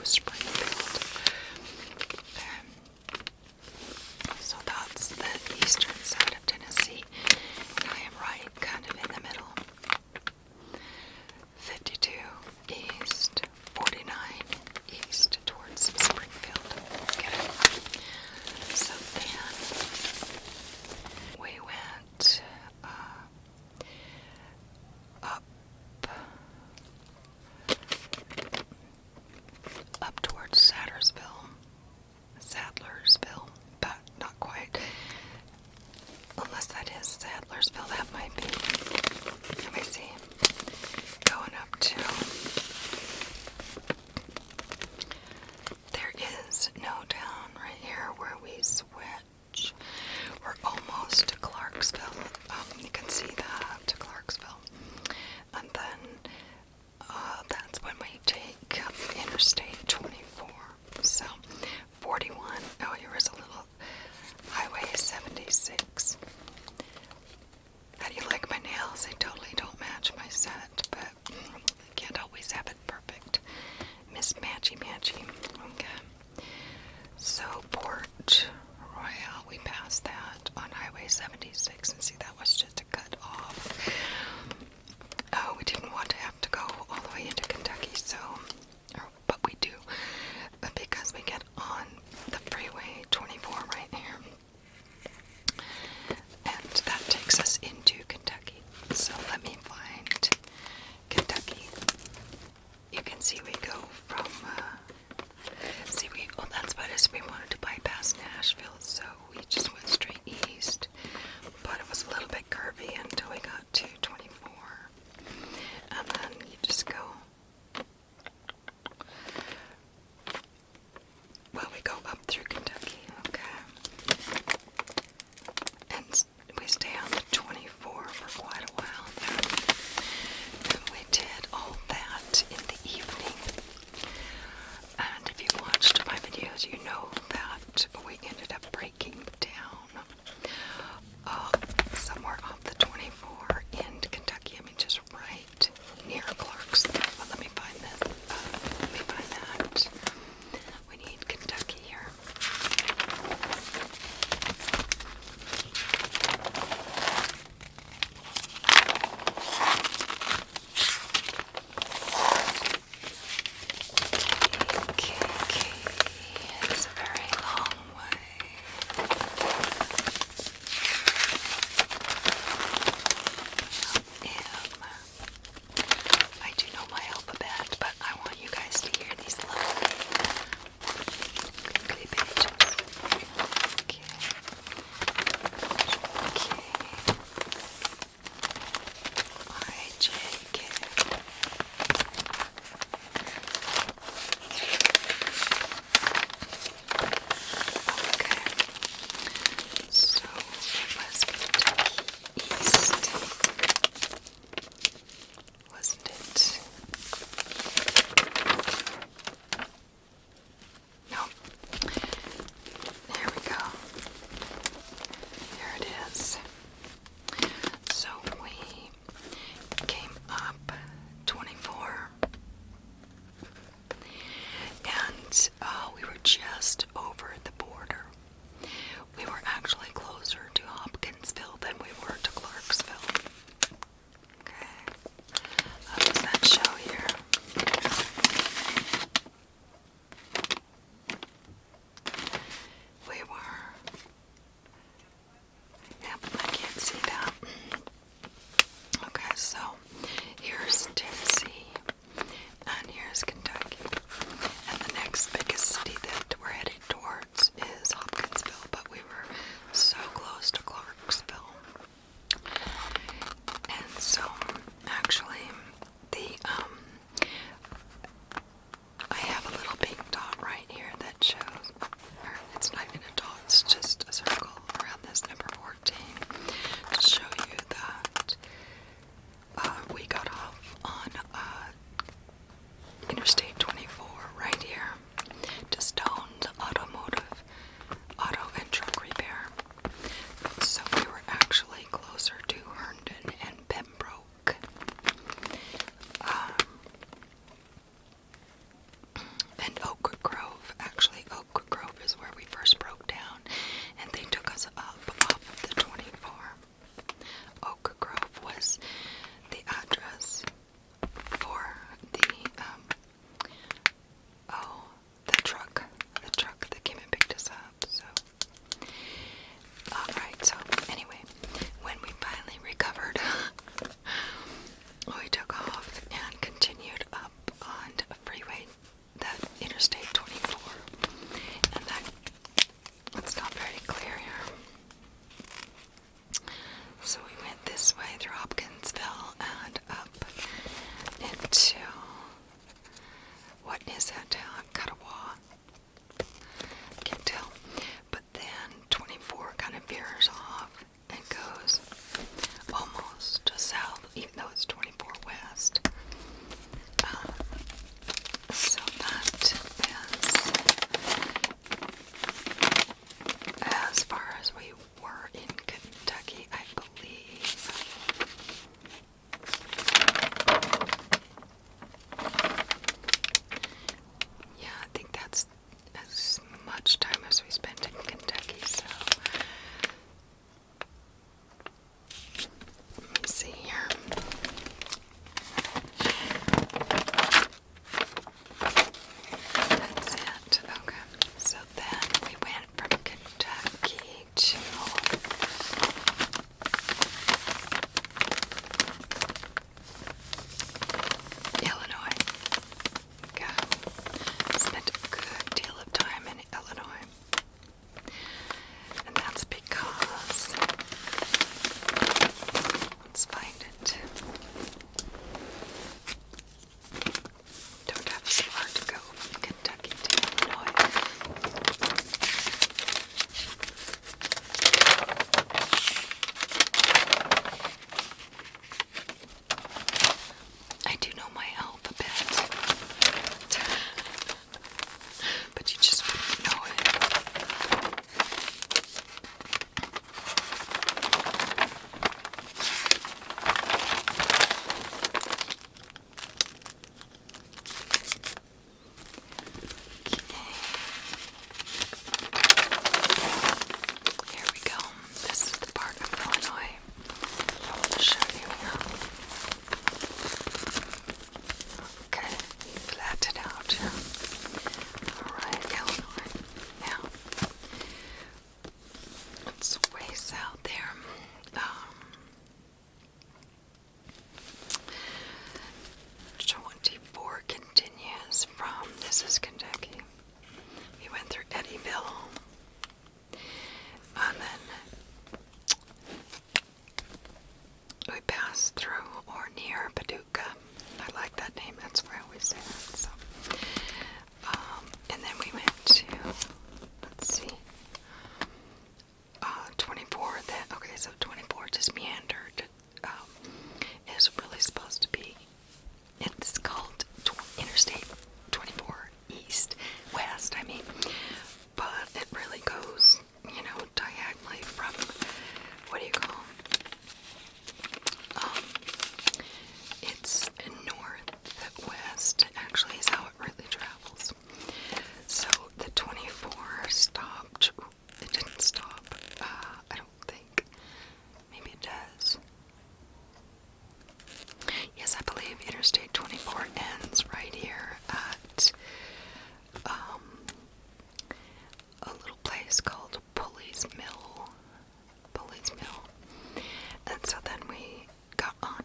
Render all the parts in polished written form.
Springfield. So that's the eastern side of Tennessee, and I am right kind of in the middle. 52 east, 49 east towards Springfield. Okay. So then we went up towards Sadlersville, but not quite. Unless that is Sadlersville, that might be. Let me see. Going up to. There is no town right here where we switch. We're almost to Clarksville. You can see that to Clarksville. And then that's when we take Interstate 24. So 41. Oh, here is a little Highway 76. How do you like my nails? They totally don't match my set, but I can't always have it perfect. Miss Matchy. Okay. So Port Royale, we passed that on Highway 76, and see, that was just a cut off. We didn't want to have to go all the way into Kentucky, but we this is Kentucky. We went through Eddyville, and then we passed through or near Paducah. I like that name, that's where I always say that. So, and then we went to, let's see, 24. Okay, so 24 just meandered. Is really supposed to be, it's called Interstate 24 East, West, I mean, but it really goes, diagonally from, what do you call it's north-west, actually, is how it really travels. So the 24 stopped, it didn't stop, I don't think, maybe it does. Yes, I believe Interstate 24 ends right here at a little place called Pulleys Mill. And so then we got on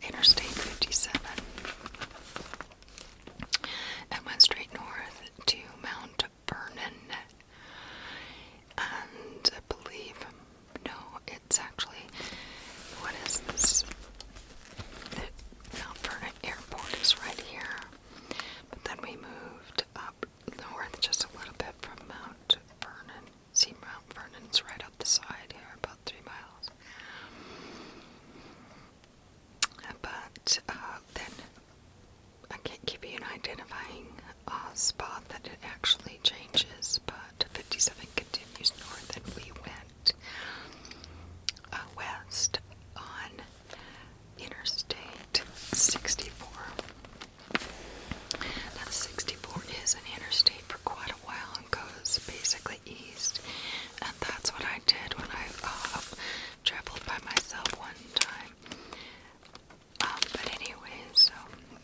Interstate 57 and went straight north to Mount Vernon. And I believe, no, it's actually, what is this? The Mount Vernon Airport is right here. But then we moved up north just a little bit from Mount Vernon. See, Mount Vernon's right up the side here, about 3 miles. But then I can't give you an identifying spot that it actually changes, but 57 continues north, and we went west on Interstate 64. Now 64 is an interstate for quite a while and goes basically east, and that's what I did when I traveled by myself one time. But anyway, so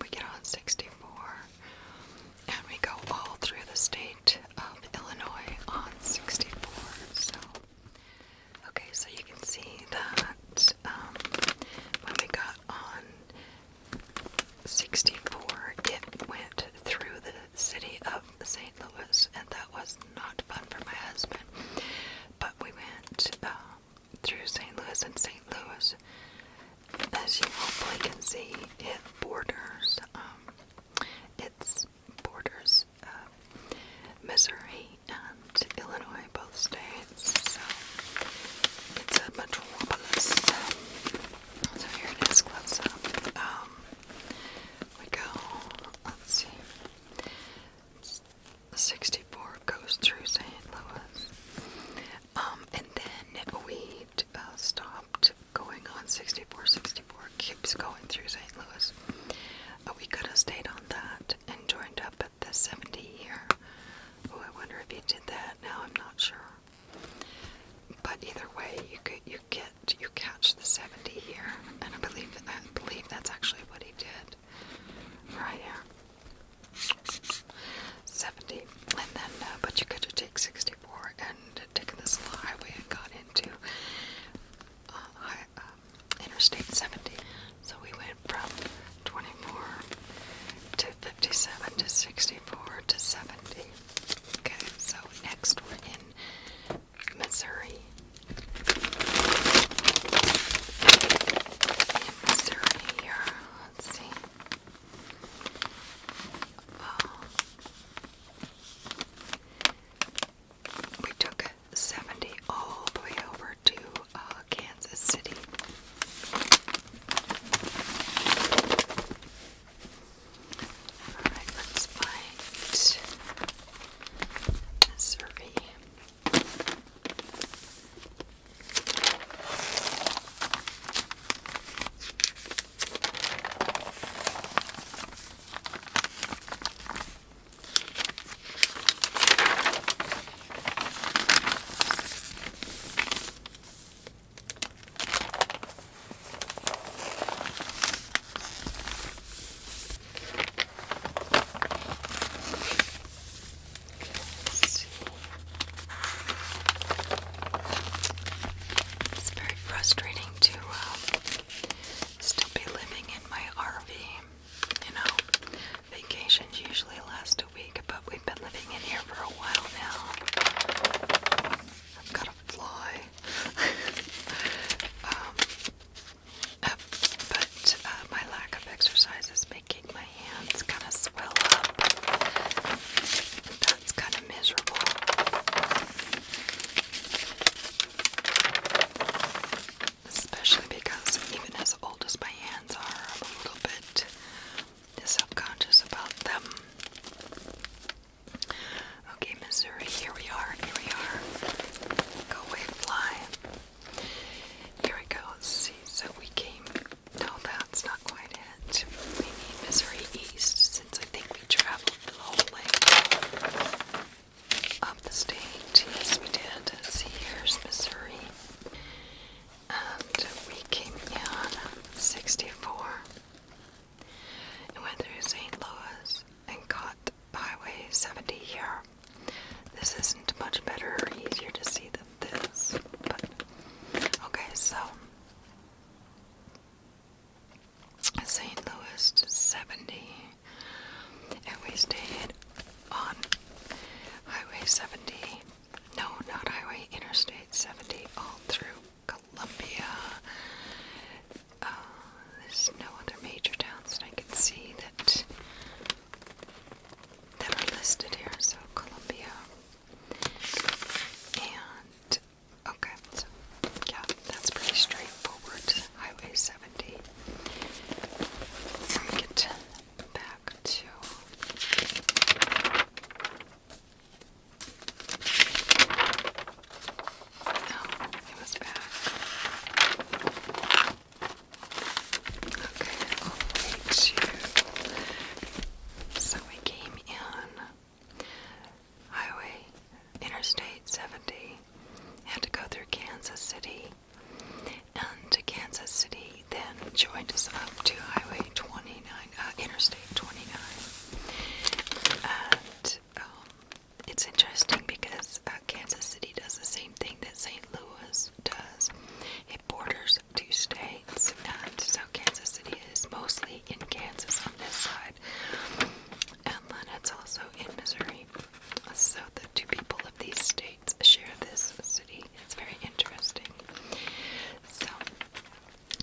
we get on 64, and we go all through the state of Illinois on 64. So, okay, so you can see that when we got on 64, it went through the city of St. Louis, and that was not fun for my husband. But we went through St. Louis, and St. Louis, as you hopefully can see, it borders, Missouri and Illinois, both states, so it's a metropolis. So here it is close up. We go, let's see, 64 goes through St. Louis, and then we stopped going on 64. 64 keeps going through St. Louis. We could have stayed on that and joined up at the 70 here. Oh, I wonder if he did that. Now I'm not sure. But either way, you catch the 70 here, and I believe that's actually what he did. Right here. 70, and then but you could have taken 64 and taken this little highway and got into Interstate 70. So we went from 24 to 57 to 64 to 70. Okay, so next we're in Missouri. In Missouri here. 70 here. This isn't much better or easier to see than this, but okay, so St. Louis to 70, and we stayed on Highway 70, no, not Highway, Interstate 70, all through Columbia. There's no other major towns that I can see that are listed here, so Columbia. And, okay, so, yeah, that's pretty straightforward, Highway 70. Let me get back to... No, it was back. Okay, all the way to... So we came in Highway Interstate 70, had to go through Kansas City, and to Kansas City then joined us up to Highway 29, Interstate 29. And it's interesting because Kansas City does the same thing that St. Louis does. It borders two states, and so Kansas City is mostly in Kansas on this side, and then it's also in Missouri. So the two people of these states share this city. It's very interesting.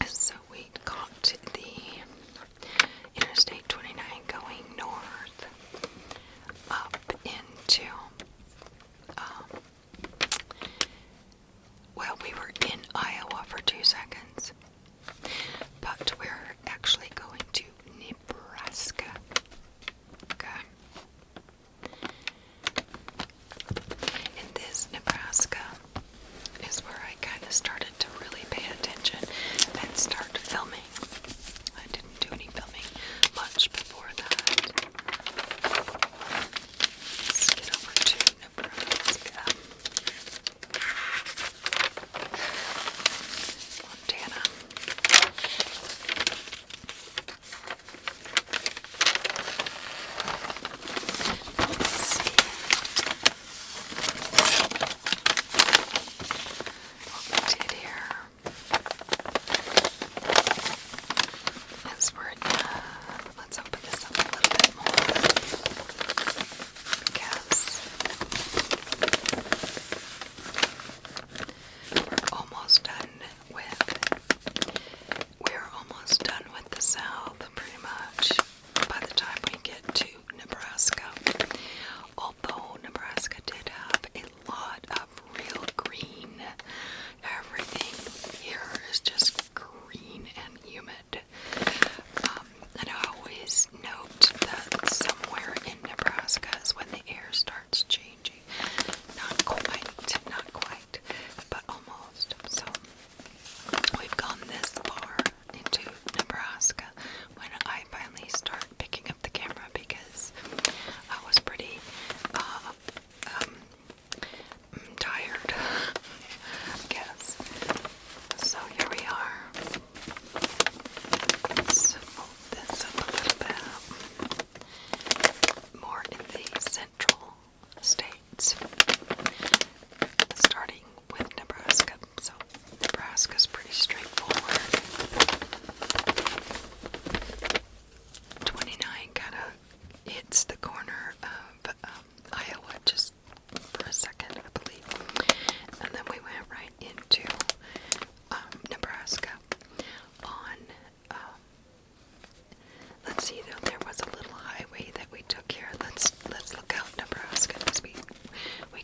So we got to the Interstate 29 going north up into, well, we were in Iowa for 2 seconds, but we're actually going to Nebraska. Okay. In this Nebraska is where I kind of started to really pay attention and start filming. I didn't do any filming much before that. Let's get over to Nebraska. Montana. Let's see what we did here. As we're let's open this up a little bit more, because we're almost done with the South pretty much by the time we get to Nebraska. Although Nebraska did have a lot of real green. Everything here is just green and humid. And I always note that somewhere in Nebraska is when the air starts changing. Not quite, but almost. So we've gone this far into Nebraska when I finally start picking up the camera, because I was pretty tired, I guess. So here we are. Let's fold this up a little bit. More in the central states. Starting with Nebraska. So Nebraska's pretty straightforward. 29 kind of hits the corner of Iowa just for a second, I believe. And then we went right into Nebraska on, let's see, there was a little highway that we took here. Let's look out Nebraska, because we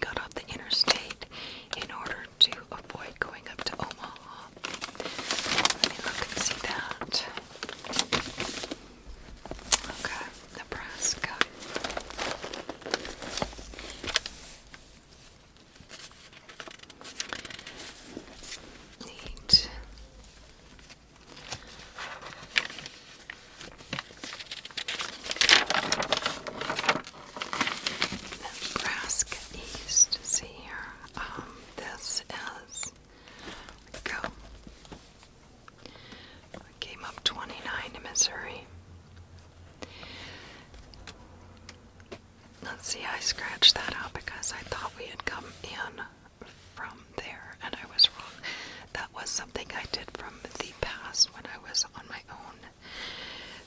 See, I scratched that out because I thought we had come in from there, and I was wrong. That was something I did from the past when I was on my own.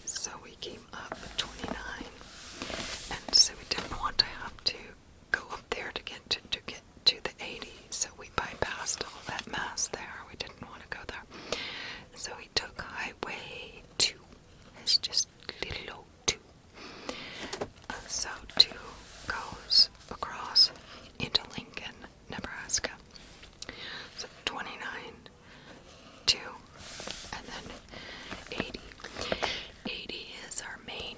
So we came up 29, and so we didn't want to have to go up there to get to the 80. So we bypassed all that mess there. We didn't want to go there. So we took Highway 2. It's just little 2. So 2 goes across into Lincoln, Nebraska. So 29, 2, and then 80. 80 is our main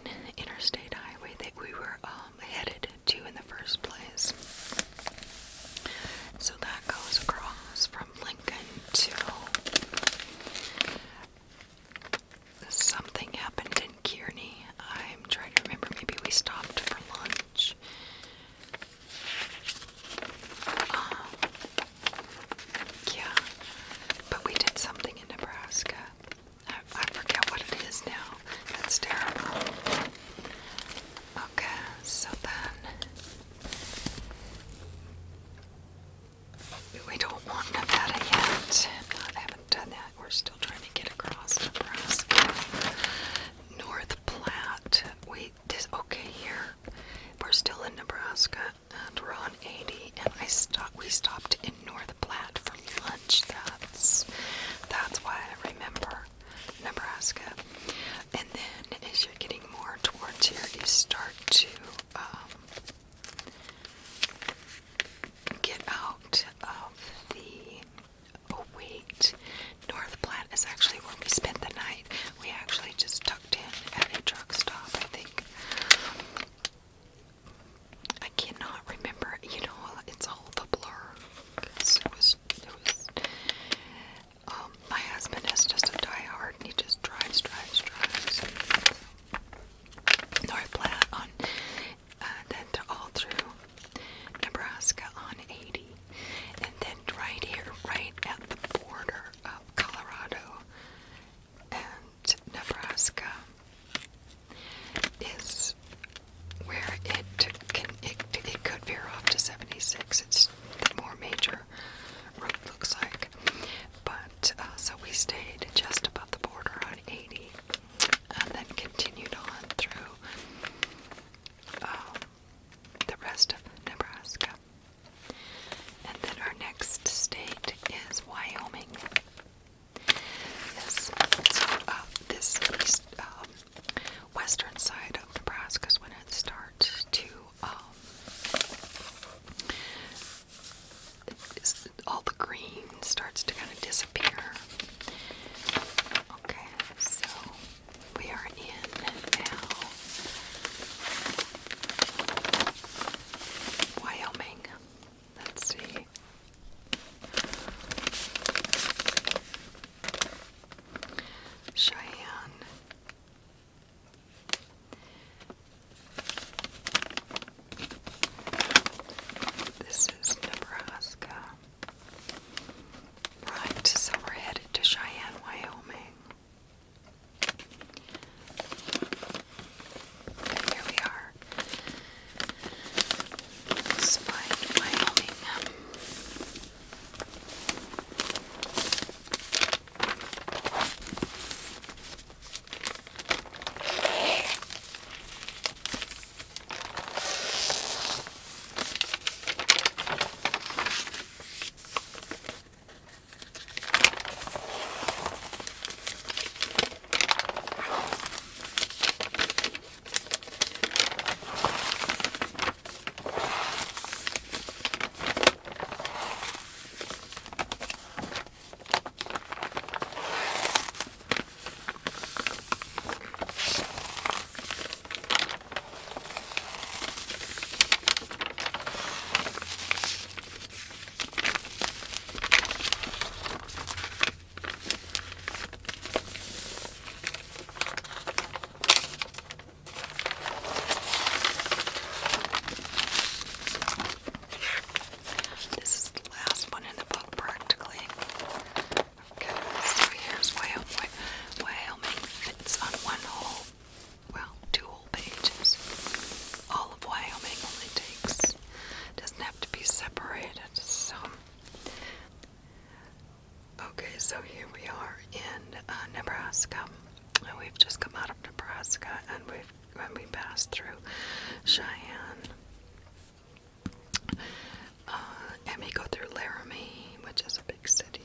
enjoyed it. So, okay, so here we are in Nebraska. We've just come out of Nebraska, and when we passed through Cheyenne, and we go through Laramie, which is a big city,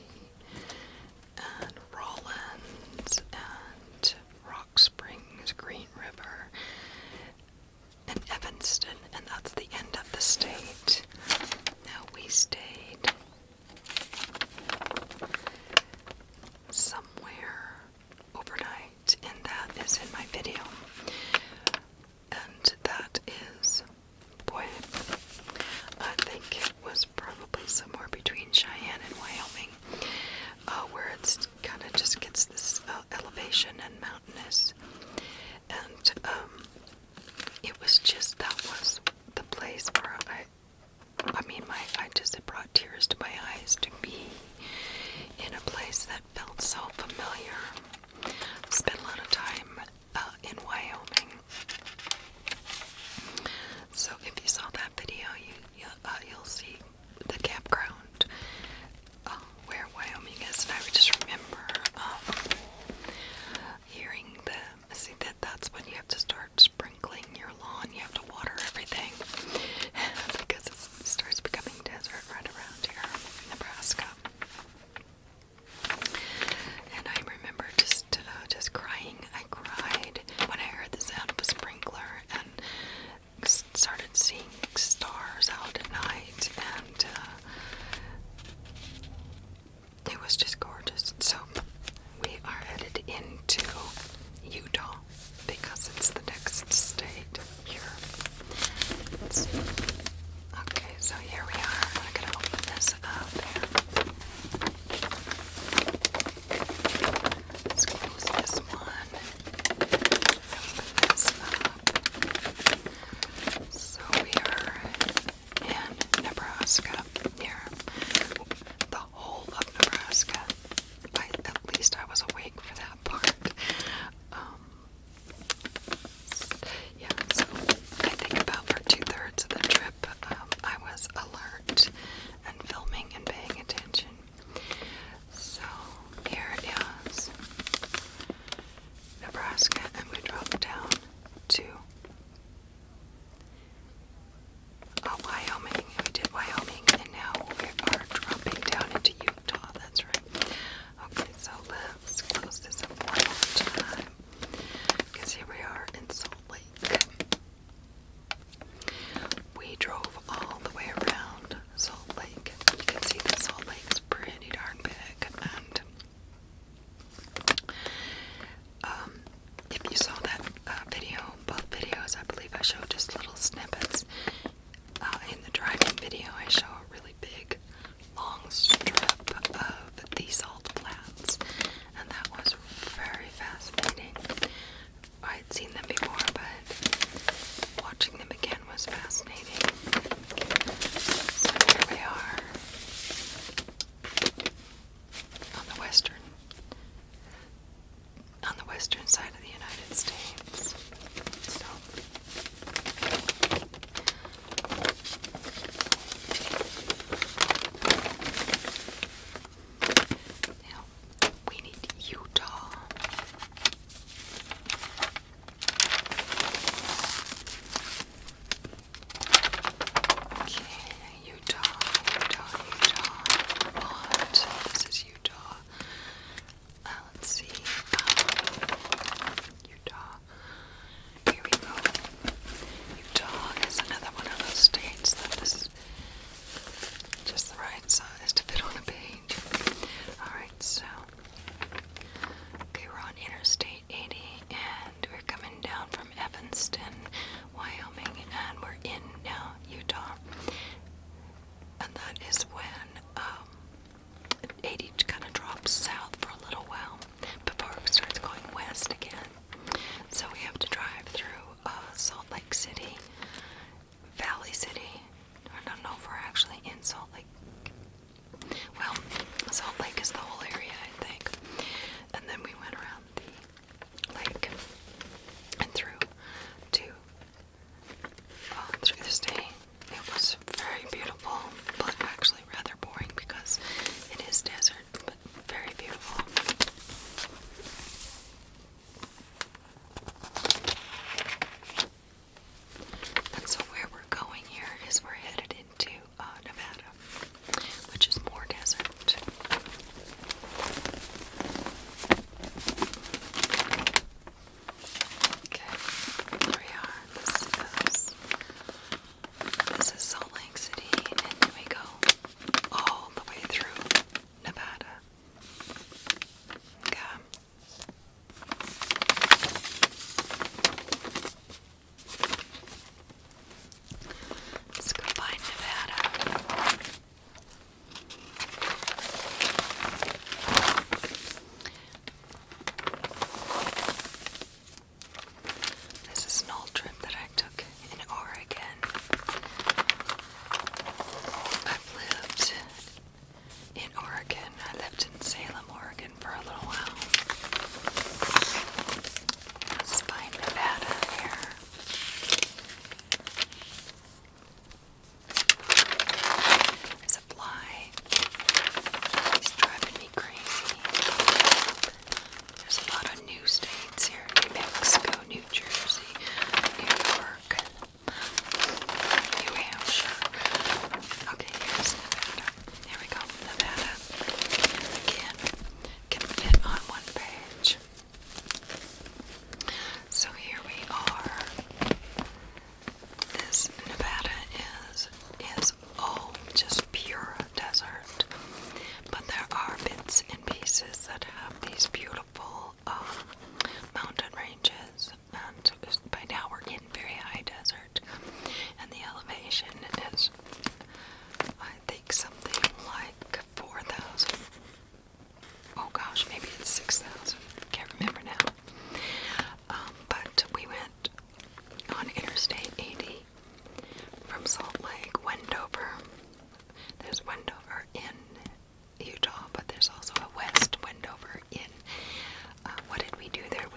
and Rawlins, and Rock Springs, Green River, and Evanston, and that's the end of the state. Now we stayed somewhere overnight, and that is in my video. And that is, boy, I think it was probably somewhere between Cheyenne and Wyoming, where it's kind of just gets this elevation and mountainous. And it was just, that was the place where it brought tears to my eyes to be in a place that felt so familiar. Spent a lot of time in Wyoming. So if you saw that video, you'll see the campground where Wyoming is. And I would just remember hearing that's when you have to start sprinkling your lawn. You have to water everything because it starts becoming desert right around here in Nebraska. And I remember just crying. I cried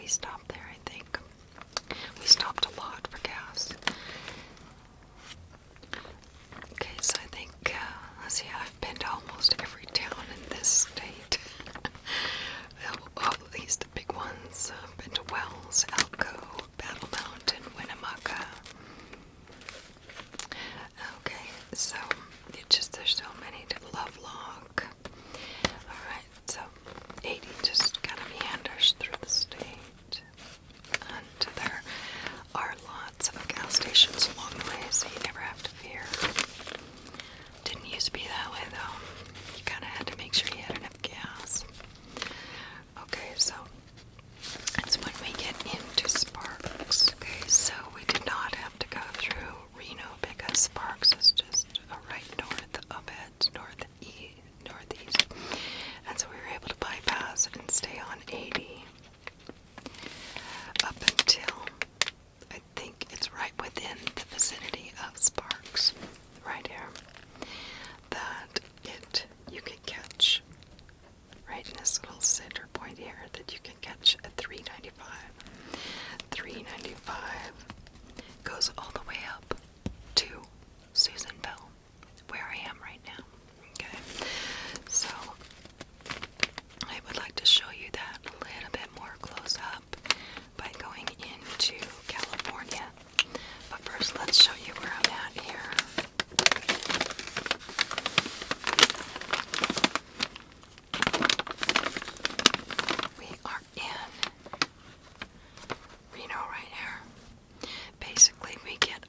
stopped there, I think. We stopped a lot for gas. Okay, so I think, let's see, I've been to almost every town in this state. All at least the big ones. I've been to Wells, Elko, Battle Mountain, Winnemucca. Okay, so there's so many to Lovelock. Alright, so 80 just kind of meanders through the state. And there are lots of gas stations along the way, so you never have to fear. Didn't used to be that way though. You kind of had to make sure you had enough gas. Okay, so that's when we get into Sparks. Okay, so we did not have to go through Reno because Sparks is just right north of it, northeast. And so we were able to bypass and stay on 80 up until I think it's right within the vicinity of Sparks, right here, that you can catch right in this little center point here that you can catch a 395. 395 goes all the way up to Susanville, where I am right now. Okay, so I would like to show you that a little bit more close up by going into California. But first, let's show you where I'm at here. We are in Reno right here. Basically, we get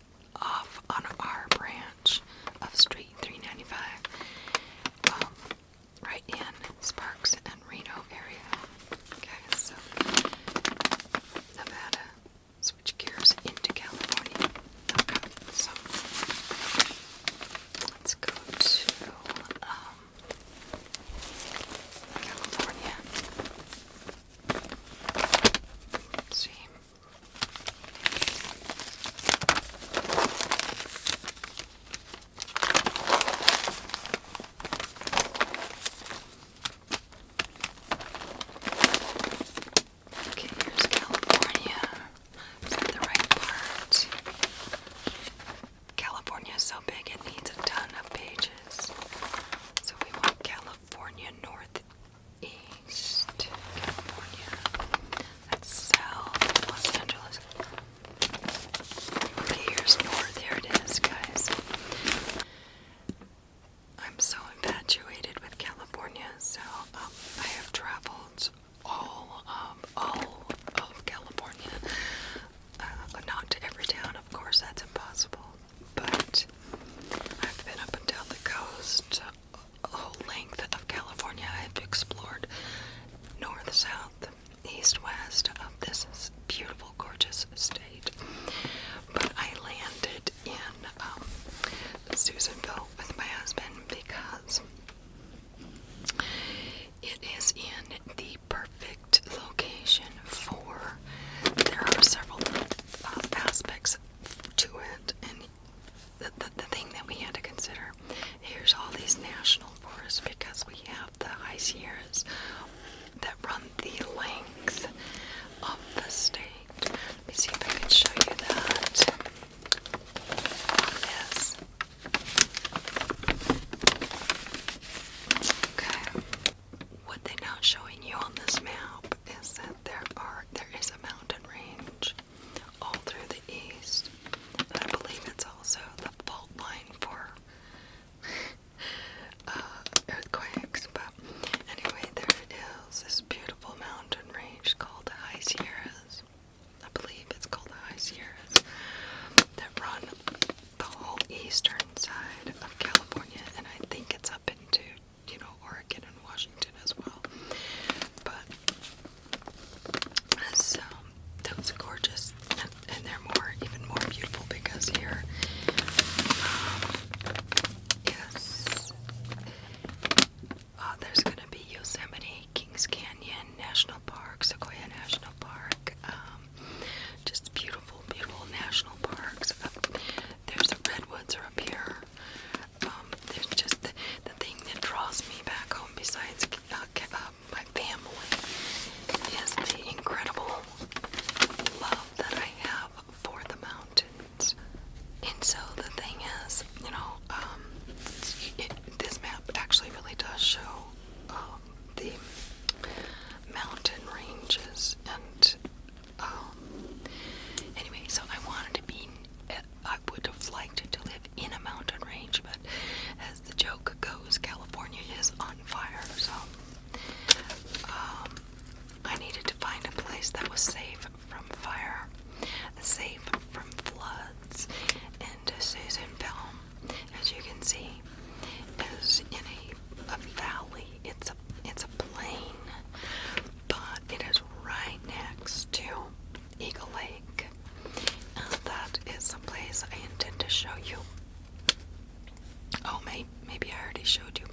already showed you.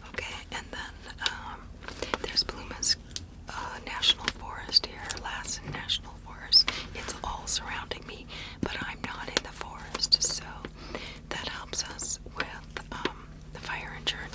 Okay, and then there's Plumas National Forest here, Lassen National Forest. It's all surrounding me, but I'm not in the forest, so that helps us with the fire insurance.